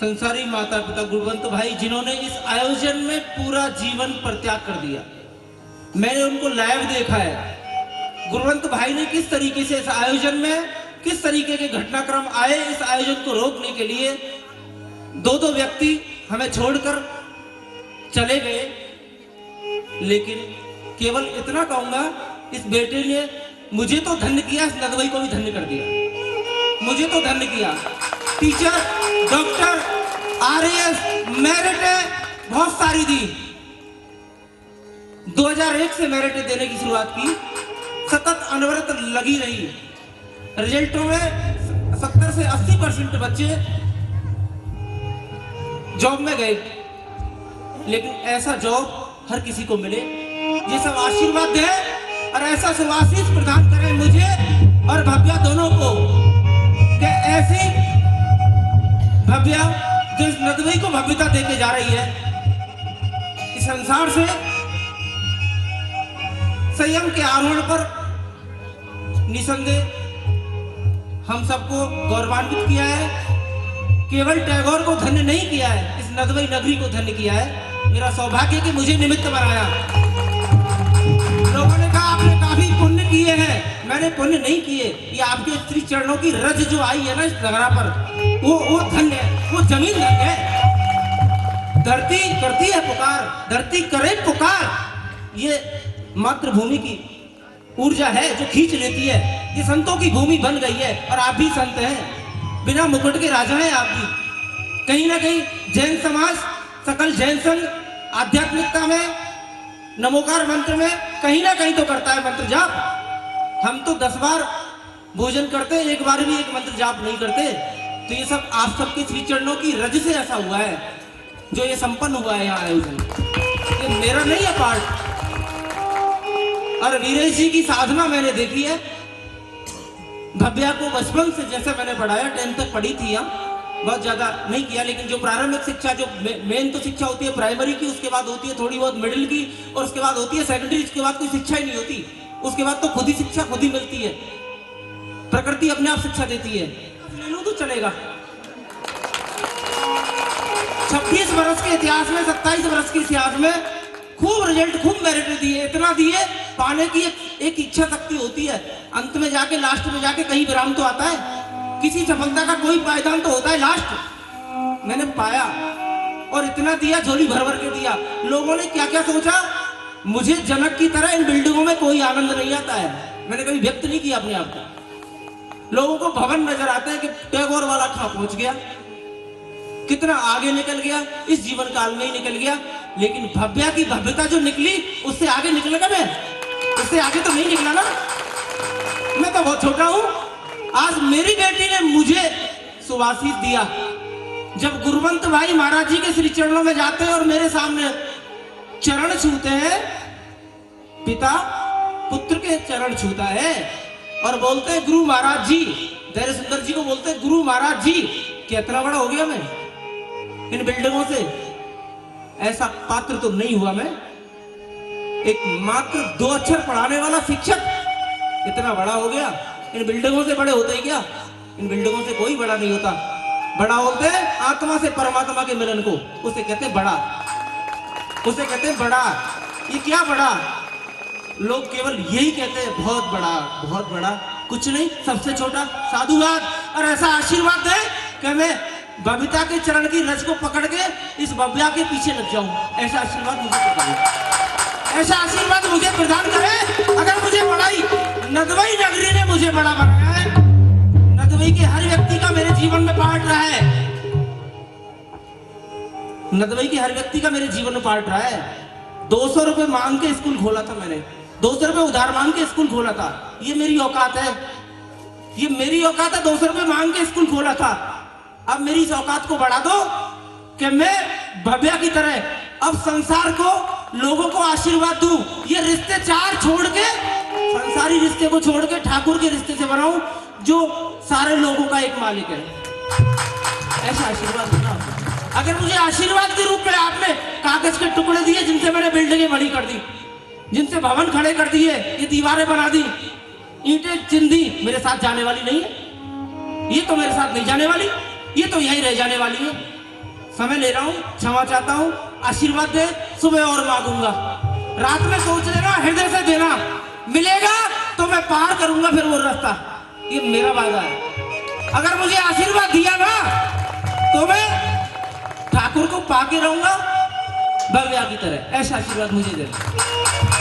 संसारी माता पिता गुणवंत भाई जिन्होंने इस आयोजन में पूरा जीवन परित्याग कर दिया। मैंने उनको लाइव देखा है। गुणवंत भाई ने किस तरीके से इस आयोजन में किस तरीके के घटनाक्रम आए इस आयोजन को रोकने के लिए। दो व्यक्ति हमें छोड़कर चले गए, लेकिन केवल इतना कहूंगा, इस बेटे ने मुझे तो धन्य किया, इस नदवई को भी धन्य कर दिया। मुझे तो धन्य किया। टीचर, डॉक्टर, आरएएस, मेरिट बहुत सारी दी। 2001 से मेरिट देने की शुरुआत की, सतत अनवरत लगी रही। रिजल्टों में 70 से 80% बच्चे जॉब में गए, लेकिन ऐसा जॉब हर किसी को मिले, ये सब आशीर्वाद दे और ऐसा सुआशीष प्रदान करें मुझे और भव्या दोनों को कि ऐसी भव्या जो इस नदवई को भव्यता देके जा रही है, इस संसार से संयम के आरोहण पर निसंदेह हम सबको गौरवान्वित किया है। केवल टैगोर को धन्य नहीं किया है, इस नदवई नगरी को धन्य किया है। मेरा सौभाग्य कि मुझे निमित्त बनाया। लोगों ने कहा आपने काफी पुण्य किए हैं, मैंने पुण्य नहीं किए। ये आपके श्री चरणों की रज जो आई है ना इस नगरा पर, वो धन्य है, वो जमीन धन्य है। धरती करती है पुकार, धरती करे पुकार। ये मातृभूमि की ऊर्जा है जो खींच लेती है। ये संतों की भूमि बन गई है और आप भी संत हैं, बिना मुकुट के राजा हैं आप भी। कहीं ना कहीं जैन समाज, सकल जैन संघ आध्यात्मिकता में, नमोकार मंत्र में कहीं ना कहीं तो करता है मंत्र जाप। हम तो 10 बार भोजन करते, एक बार भी एक मंत्र जाप नहीं करते। तो ये सब आप सबके श्री चरणों की रज से ऐसा हुआ है जो ये संपन्न हुआ है यहाँ आयोजन। ये मेरा नहीं है पार्ट। और वीरेश जी की साधना मैंने देखी है। भव्या को बचपन से जैसे मैंने पढ़ाया, 10th तक पढ़ी थी हम, बहुत ज्यादा नहीं किया, लेकिन जो प्रारंभिक शिक्षा, जो मेन तो शिक्षा होती है प्राइमरी की, उसके बाद होती है थोड़ी बहुत मिडिल की, और उसके बाद होती है सेकेंडरी। उसके बाद कोई शिक्षा ही नहीं होती, उसके बाद तो खुद ही शिक्षा खुद ही मिलती है। प्रकृति अपने आप शिक्षा देती है। ले लो तो चलेगा। 26 वर्ष के इतिहास में, 27 वर्ष के इतिहास में खूब रिजल्ट, खूब मेरिट दिए। इतना दिए, पाने की एक इच्छा शक्ति होती है। अंत में जाके, लास्ट में जाके कहीं विराम तो आता है। किसी सफलता का कोई पायदान तो होता है लास्ट। मैंने पाया और इतना दिया, झोली भर भर के दिया। लोगों ने क्या क्या सोचा, मुझे जनक की तरह इन बिल्डिंगों में कोई आनंद नहीं आता है। मैंने कभी व्यक्त नहीं किया अपने आप को। लोगों को भवन नजर आता है कि टैगोर वाला कहां पहुंच गया, कितना आगे निकल गया, इस जीवन काल में ही निकल गया। लेकिन भव्या की भव्यता जो निकली, उससे आगे निकलेगा मैं? उससे आगे तो नहीं निकला ना। मैं तो बहुत छोटा हूं। आज मेरी बेटी ने मुझे सुवासीस दिया। जब गुरुवंत भाई महाराज जी के श्री चरणों में जाते हैं और मेरे सामने चरण छूते हैं, पिता पुत्र के चरण छूता है और बोलते हैं गुरु महाराज जी, धैर्य सुंदर जी को बोलते हैं गुरु महाराज जी। कितना बड़ा हो गया मैं इन बिल्डिंगों से। ऐसा पात्र तो नहीं हुआ मैं। एक मात्र 2 अक्षर पढ़ाने वाला शिक्षक इतना बड़ा हो गया। इन बिल्डिंगों से बड़े होते ही क्या? इन बिल्डिंगों से कोई बड़ा नहीं होता। बड़ा होते हैं आत्मा से परमात्मा के मिलन को, उसे कहते हैं बड़ा, उसे कहते हैं बड़ा। ये क्या बड़ा? लोग केवल यही कहते हैं बहुत बड़ा, बहुत बड़ा। कुछ नहीं, सबसे छोटा। साधुवाद और ऐसा आशीर्वाद दे कि मैं बबीता के चरण की रज को पकड़ के इस भव्या के पीछे लग जाऊं। ऐसा आशीर्वाद मुझे करे, ऐसा आशीर्वाद मुझे प्रदान करे। अगर मुझे बड़ाई नदवई नगरी ने मुझे बड़ा बनाया है। नदवई के हर व्यक्ति का मेरे जीवन में पार्ट रहा है। नदवई के हर व्यक्ति का मेरे जीवन में पार्ट रहा है। 200 रुपए मांग के स्कूल खोला था मैंने, 200 रुपए उधार मांग के स्कूल खोला था। ये मेरी औकात है, ये मेरी औकात है। 200 रुपए मांग के स्कूल खोला था। अब मेरी इस औकात को बढ़ा दो कि मैं भव्या की तरह अब संसार को, लोगों को आशीर्वाद दूं। ये रिश्ते 4 छोड़ के, संसारी रिश्ते को छोड़ के ठाकुर के रिश्ते से बनाऊं जो सारे लोगों का एक मालिक है। ऐसा आशीर्वाद दूंगा। अगर मुझे आशीर्वाद के रूप में आपने कागज के टुकड़े दिए जिनसे मैंने बिल्डिंगें बड़ी कर दी, जिनसे भवन खड़े कर दिए, ये दीवारें बना दी, ईंटें चिन दी, मेरे साथ जाने वाली नहीं है। ये तो मेरे साथ नहीं जाने वाली, ये तो यहीं रह जाने वाली है। समय ले रहा हूँ, क्षमा चाहता हूँ, आशीर्वाद दे, सुबह और मांगूंगा। रात में सोच लेना, हृदय से देना, मिलेगा तो मैं पार करूंगा फिर वो रास्ता, ये मेरा वादा है। अगर मुझे आशीर्वाद दिया ना तो मैं ठाकुर को पाके रहूंगा भव्या की तरह, ऐसा आशीर्वाद मुझे देना।